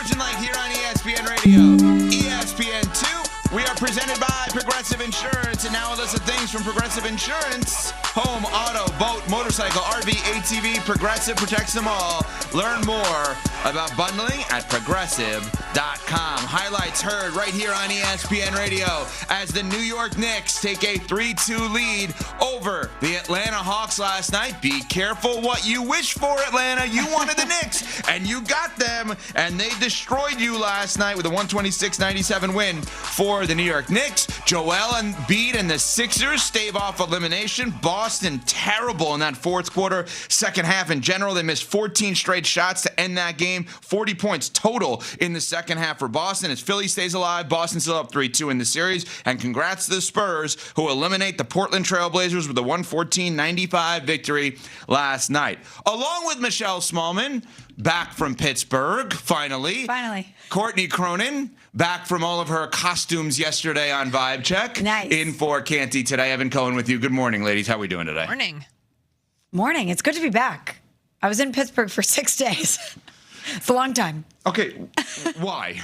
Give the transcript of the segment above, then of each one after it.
Virgin Light here on ESPN Radio. ESPN2, we are presented by Progressive Insurance. And now a list of things from Progressive Insurance. Home, auto, boat, motorcycle, RV, ATV, Progressive protects them all. Learn more about bundling at Progressive.com. Highlights heard right here on ESPN Radio as the New York Knicks take a 3-2 lead over the Atlanta Hawks last night. Be careful what you wish for, Atlanta. You wanted the Knicks, and you got them, and they destroyed you last night with a 126-97 win for the New York Knicks. Joel Embiid and the Sixers stave off elimination. Boston terrible in that fourth quarter. Second half in general, they missed 14 straight shots to end that game. 40 points total in the second half for Boston as Philly stays alive. Boston still up 3-2 in the series. And congrats to the Spurs, who eliminate the Portland Trail Blazers with a 114-95 victory last night. Along with Michelle Smallman, back from Pittsburgh, finally. Courtney Cronin, back from all of her costumes yesterday on Vibe Check. Nice. In for Canty today. Evan Cohen with you. Good morning, ladies. How are we doing today? Morning. It's good to be back. I was in Pittsburgh for 6 days. It's a long time. Okay, why?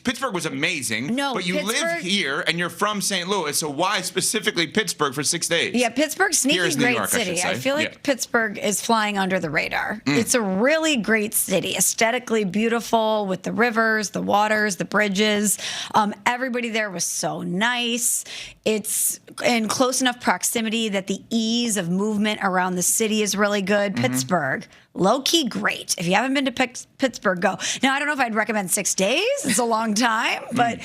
Pittsburgh was amazing. No, but you live here and you're from St. Louis, so why specifically Pittsburgh for 6 days? Yeah, Pittsburgh's sneaky great York, city. I feel like Pittsburgh is flying under the radar. It's a really great city, aesthetically beautiful with the rivers, the waters, the bridges. Everybody there was so nice. It's in close enough proximity that the ease of movement around the city is really good. Pittsburgh, low-key great. If you haven't been to Pittsburgh, go. Now, I don't know if I'd recommend 6 days. It's a long time. But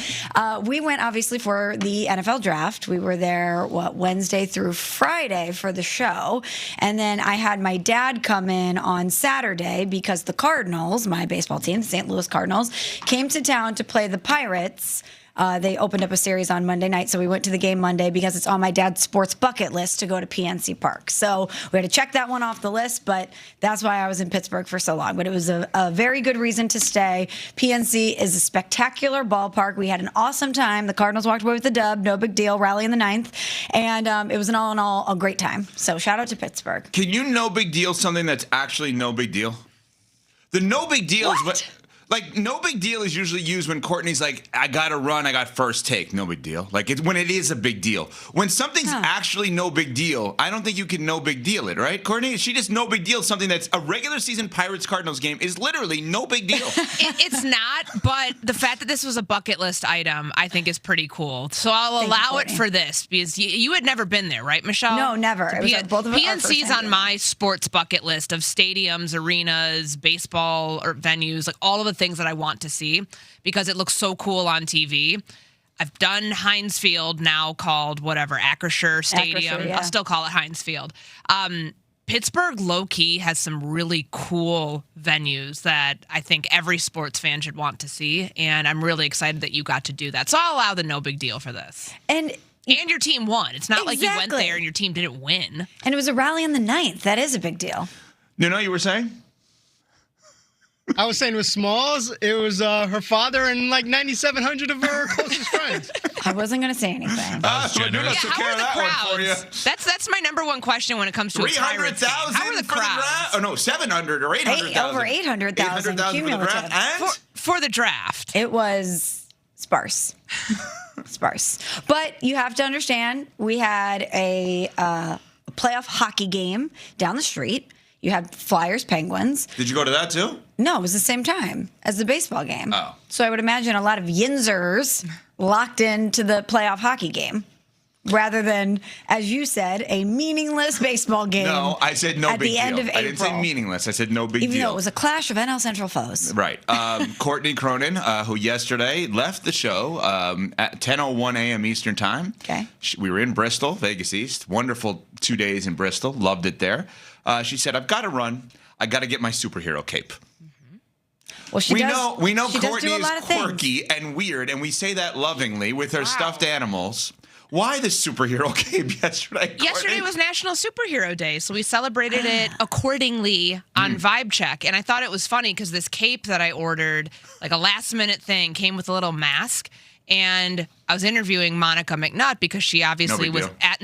we went, obviously, for the NFL draft. We were there, Wednesday through Friday for the show. And then I had my dad come in on Saturday because the Cardinals, my baseball team, the St. Louis Cardinals, came to town to play the Pirates. They opened up a series on Monday night, so we went to the game Monday because it's on my dad's sports bucket list to go to PNC Park. So we had to check that one off the list, but that's why I was in Pittsburgh for so long. But it was a very good reason to stay. PNC is a spectacular ballpark. We had an awesome time. The Cardinals walked away with the dub, no big deal, rally in the ninth. And it was an all in all a great time. So shout out to Pittsburgh. Can you no big deal something that's actually no big deal? The no big deal is what... Like, no big deal is usually used when Courtney's like, I got to run, I got first take. No big deal. Like, when it is a big deal. When something's actually no big deal, I don't think you can no big deal it, right, Courtney? She just no big deal something that's a regular season Pirates-Cardinals game is literally no big deal. It's not, but the fact that this was a bucket list item, I think is pretty cool. So I'll allow it for this because you had never been there, right, Michelle? No, never. Both of us PNC's on my sports bucket list of stadiums, arenas, baseball or venues, like all of the things that I want to see because it looks so cool on TV. I've done Heinz Field, now called whatever, Acrisure Stadium. Acrisure, yeah. I'll still call it Heinz Field. Pittsburgh, low-key, has some really cool venues that I think every sports fan should want to see, and I'm really excited that you got to do that. So I'll allow the no big deal for this. And your team won. It's not like you went there and your team didn't win. And it was a rally in the ninth. That is a big deal. You were saying? I was saying with Smalls, it was her father and like 9,700 of her closest friends. I wasn't going to say anything. How are the crowds? That's my number one question when it comes to 300,000 How are the crowds? Oh no, 700 or 800,000. Over 800,000 cumulative for the draft. It was sparse. Sparse. But you have to understand, we had a playoff hockey game down the street. You had Flyers, Penguins. Did you go to that too? No, it was the same time as the baseball game. Oh. So I would imagine a lot of Yinzers locked into the playoff hockey game rather than, as you said, a meaningless baseball game. No, I said no big deal. At the end of April. I didn't say meaningless. I said no big deal. Even though it was a clash of NL Central foes. Right. Courtney Cronin, who yesterday left the show at 10:01 a.m. Eastern Time. Okay. We were in Bristol, Vegas East. Wonderful 2 days in Bristol. Loved it there. She said, I've got to run. I got to get my superhero cape. Well, we know she Courtney does do a lot is of things. quirky and weird, and we say that lovingly with her stuffed animals. Why the superhero cape yesterday, Courtney? Yesterday was National Superhero Day, so we celebrated it accordingly on Vibe Check. And I thought it was funny because this cape that I ordered, like a last-minute thing, came with a little mask. And I was interviewing Monica McNutt because she obviously was at...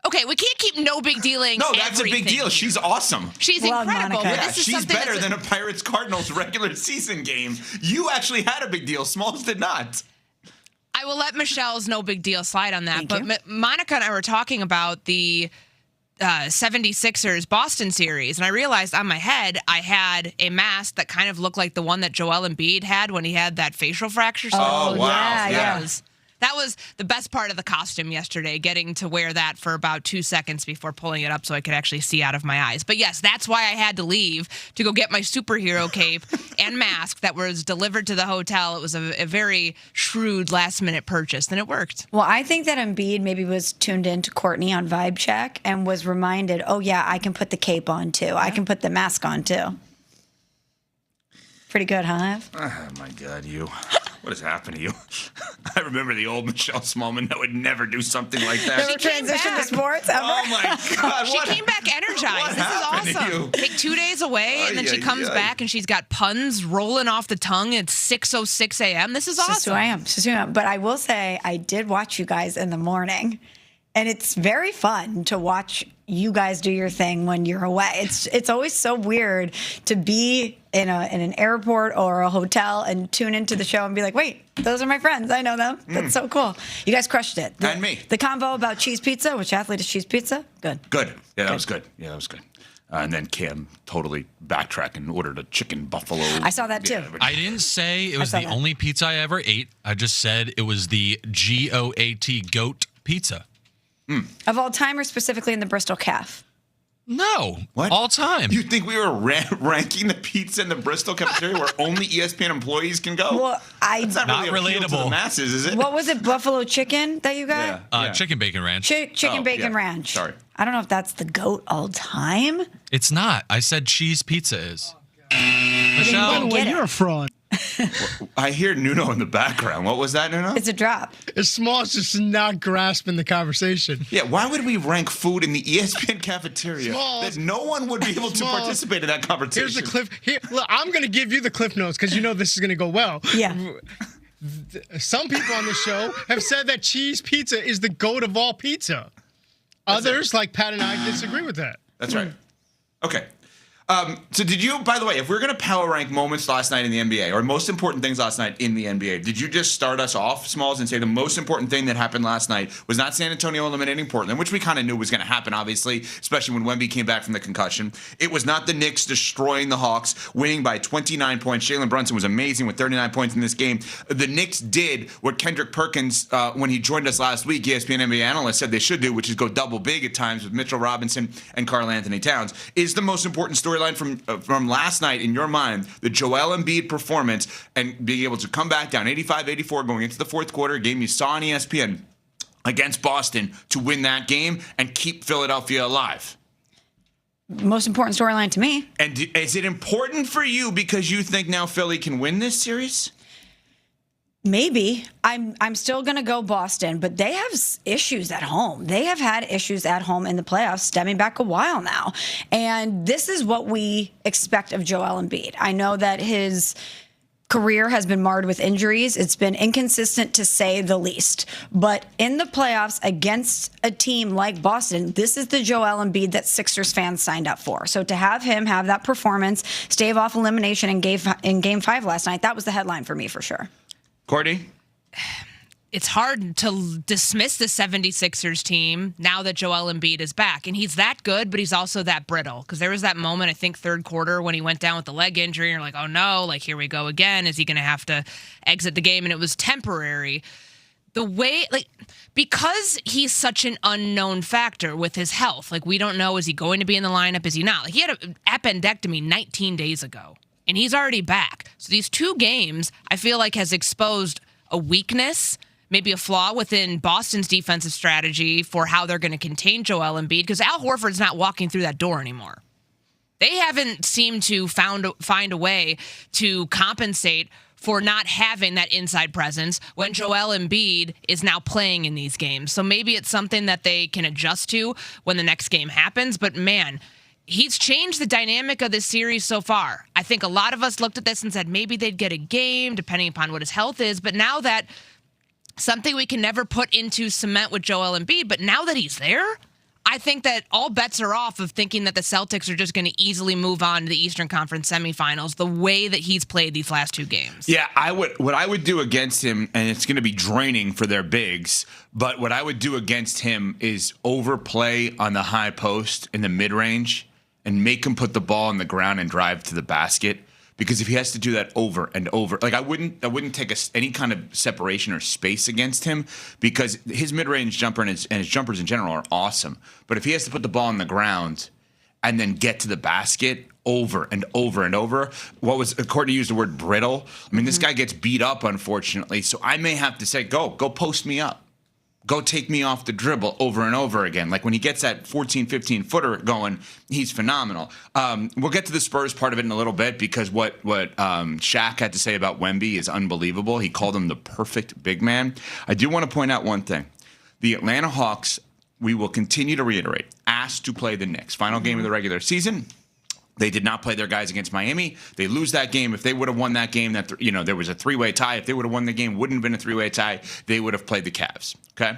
Okay, we can't keep no big dealing. No, that's a big deal. here. She's awesome. She's Well, incredible. Monica. But Yeah, this is she's something better that's than a Pirates-Cardinals regular season game. You actually had a big deal. Smalls did not. I will let Michelle's no big deal slide on that. Thank But Monica and I were talking about the 76ers Boston series, and I realized on my head I had a mask that kind of looked like the one that Joel Embiid had when he had that facial fracture. Oh, wow. Yeah. That was the best part of the costume yesterday, getting to wear that for about 2 seconds before pulling it up so I could actually see out of my eyes. But yes, that's why I had to leave to go get my superhero cape and mask that was delivered to the hotel. It was a very shrewd last-minute purchase, and it worked. Well, I think that Embiid maybe was tuned in to Courtney on Vibe Check and was reminded, oh, yeah, I can put the cape on, too. I can put the mask on, too. Pretty good, huh, Ev? Oh, my God, you. What has happened to you? I remember the old Michelle Smallman that would never do something like that. Never transition to sports ever? Oh, my God. She came back energized. This is happened to awesome. you? Take 2 days away, and then she comes back, and she's got puns rolling off the tongue at 6:06 a.m. This is This is awesome. who I am. This is who I am. But I will say, I did watch you guys in the morning, and it's very fun to watch you guys do your thing when you're away. It's always so weird to be in an airport or a hotel and tune into the show and be like, wait, those are my friends. I know them. That's so cool. You guys crushed it. And me. The convo about cheese pizza, which athlete is cheese pizza? Good. Good. Yeah, that was good. Yeah, that was good. And then Kim totally backtracked and ordered a chicken buffalo. I saw that too. Yeah, I didn't say it was saw the that. only pizza I ever ate. I just said it was the GOAT goat pizza. Of all time or specifically in the Bristol Calf? No. What? All time. You think we were ranking the pizza in the Bristol cafeteria where only ESPN employees can go? Well, That's not Not really appeal to the relatable. masses, is it? what was it, buffalo chicken that you got? Yeah. Chicken bacon ranch. Chicken Oh, bacon yeah. ranch. Sorry. I don't know if that's the GOAT all time. It's not. I said cheese pizza is. By Michelle, the way, Get it. you're a fraud. I hear Nuno in the background. What was that, Nuno? It's a drop. Smalls just not grasping the conversation. Yeah, why would we rank food in the ESPN cafeteria Smalls. that no one would be able to Smalls. participate in that conversation? Here's the cliff. Here, look, I'm going to give you the cliff notes because you know this is going to go well. Yeah. Some people on the show have said that cheese pizza is the goat of all pizza. Others, like Pat and I, disagree with that. That's right. Okay. So did you, by the way, if we're going to power rank moments last night in the NBA or most important things last night in the NBA, did you just start us off, Smalls, and say the most important thing that happened last night was not San Antonio eliminating Portland, which we kind of knew was going to happen, obviously, especially when Wemby came back from the concussion. It was not the Knicks destroying the Hawks, winning by 29 points. Jalen Brunson was amazing with 39 points in this game. The Knicks did what Kendrick Perkins, when he joined us last week, ESPN NBA analyst, said they should do, which is go double big at times with Mitchell Robinson and Karl Anthony Towns. Is the most important storyline from last night in your mind the Joel Embiid performance and being able to come back down 85-84 going into the fourth quarter, a game you saw on ESPN against Boston to win that game and keep Philadelphia alive? Most important storyline to me. And is it important for you because you think now Philly can win this series? Maybe. I'm still going to go Boston, but they have issues at home. They have had issues at home in the playoffs stemming back a while now. And this is what we expect of Joel Embiid. I know that his career has been marred with injuries. It's been inconsistent to say the least. But in the playoffs against a team like Boston, this is the Joel Embiid that Sixers fans signed up for. So to have him have that performance, stave off elimination in Game 5 last night, that was the headline for me for sure. Courtney? It's hard to dismiss the 76ers team now that Joel Embiid is back. And he's that good, but he's also that brittle. Because there was that moment, I think, third quarter when he went down with the leg injury. And you're like, oh, no, like, here we go again. Is he going to have to exit the game? And it was temporary. The way, like, because he's such an unknown factor with his health, like, we don't know, is he going to be in the lineup? Is he not? Like, he had an appendectomy 19 days ago. And he's already back. So these two games, I feel like, has exposed a weakness, maybe a flaw within Boston's defensive strategy for how they're going to contain Joel Embiid, because Al Horford's not walking through that door anymore. They haven't seemed to find a way to compensate for not having that inside presence when Joel Embiid is now playing in these games. So maybe it's something that they can adjust to when the next game happens. But man, he's changed the dynamic of this series so far. I think a lot of us looked at this and said maybe they'd get a game depending upon what his health is. But now that something we can never put into cement with Joel Embiid, but now that he's there, I think that all bets are off of thinking that the Celtics are just going to easily move on to the Eastern Conference semifinals the way that he's played these last 2 games. Yeah, what I would do against him, and it's going to be draining for their bigs, but what I would do against him is overplay on the high post in the mid-range and make him put the ball on the ground and drive to the basket. Because if he has to do that over and over, like I wouldn't take any kind of separation or space against him, because his mid-range jumper and his jumpers in general are awesome. But if he has to put the ball on the ground and then get to the basket over and over and over, Courtney used the word brittle. I mean, this guy gets beat up, unfortunately. So I may have to say, go post me up. Go take me off the dribble over and over again. Like when he gets that 14, 15-footer going, he's phenomenal. We'll get to the Spurs part of it in a little bit, because what Shaq had to say about Wemby is unbelievable. He called him the perfect big man. I do want to point out one thing. The Atlanta Hawks, we will continue to reiterate, asked to play the Knicks. Final game of the regular season. They did not play their guys against Miami. They lose that game. If they would have won that game, there was a 3-way tie. If they would have won the game, wouldn't have been a 3-way tie. They would have played the Cavs. Okay.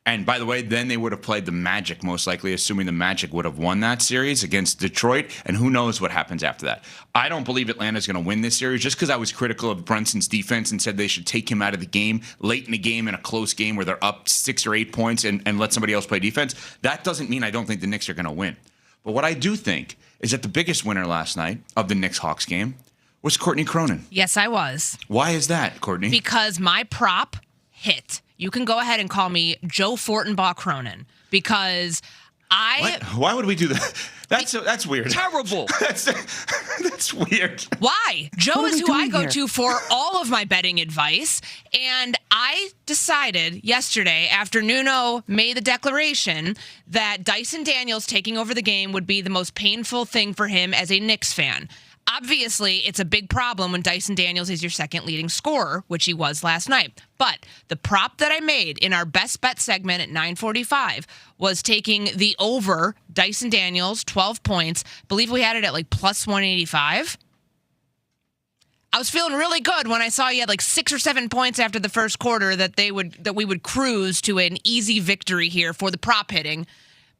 And by the way, then they would have played the Magic, most likely, assuming the Magic would have won that series against Detroit. And who knows what happens after that. I don't believe Atlanta's going to win this series, just because I was critical of Brunson's defense and said they should take him out of the game late in the game, in a close game where they're up 6 or 8 points, and let somebody else play defense. That doesn't mean I don't think the Knicks are going to win. But what I do think is that the biggest winner last night of the Knicks-Hawks game was Courtney Cronin. Yes, I was. Why is that, Courtney? Because my prop hit. You can go ahead and call me Joe Fortenbaugh Cronin, because Why would we do that? That's weird. Terrible. That's weird. Why? Joe is who I go to for all of my betting advice. And I decided yesterday, after Nuno made the declaration that Dyson Daniels taking over the game would be the most painful thing for him as a Knicks fan. Obviously, it's a big problem when Dyson Daniels is your second leading scorer, which he was last night. But the prop that I made in our best bet segment at 9:45 was taking the over Dyson Daniels, 12 points. I believe we had it at like plus 185. I was feeling really good when I saw he had like 6 or 7 points after the first quarter that we would cruise to an easy victory here for the prop hitting.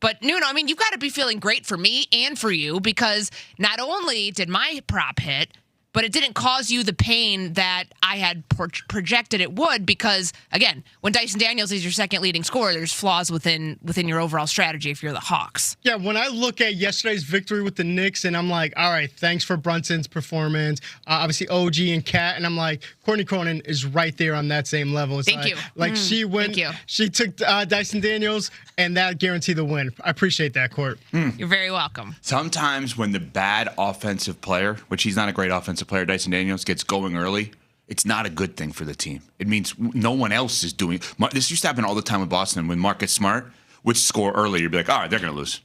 But Nuno, I mean, you've got to be feeling great for me and for you, because not only did my prop hit, but it didn't cause you the pain that I had projected it would, because, again, when Dyson Daniels is your second leading scorer, there's flaws within your overall strategy if you're the Hawks. Yeah, when I look at yesterday's victory with the Knicks, and I'm like, all right, thanks for Brunson's performance, obviously OG and Kat, and I'm like, Courtney Cronin is right there on that same level. It's Thank you. Like she went, she took Dyson Daniels, and that guaranteed the win. I appreciate that, Court. You're very welcome. Sometimes when the bad offensive player, which he's not a great offensive player, Dyson Daniels, gets going early, it's not a good thing for the team. It means no one else is doing it. This used to happen all the time with Boston when Marcus Smart would score early. You'd be like, all right, they're going to lose.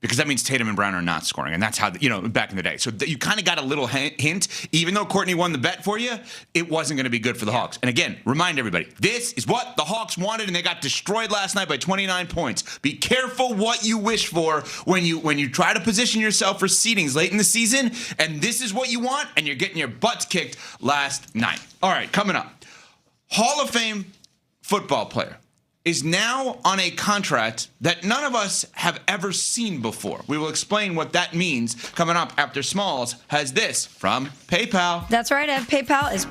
Because that means Tatum and Brown are not scoring. And that's how, back in the day. So you kind of got a little hint. Even though Courtney won the bet for you, it wasn't going to be good for the Hawks. And again, remind everybody, this is what the Hawks wanted, and they got destroyed last night by 29 points. Be careful what you wish for when you try to position yourself for seedings late in the season, and this is what you want, and you're getting your butts kicked last night. All right, coming up. Hall of Fame football player is now on a contract that none of us have ever seen before. We will explain what that means coming up after Smalls has this from PayPal. That's right, Ev. PayPal is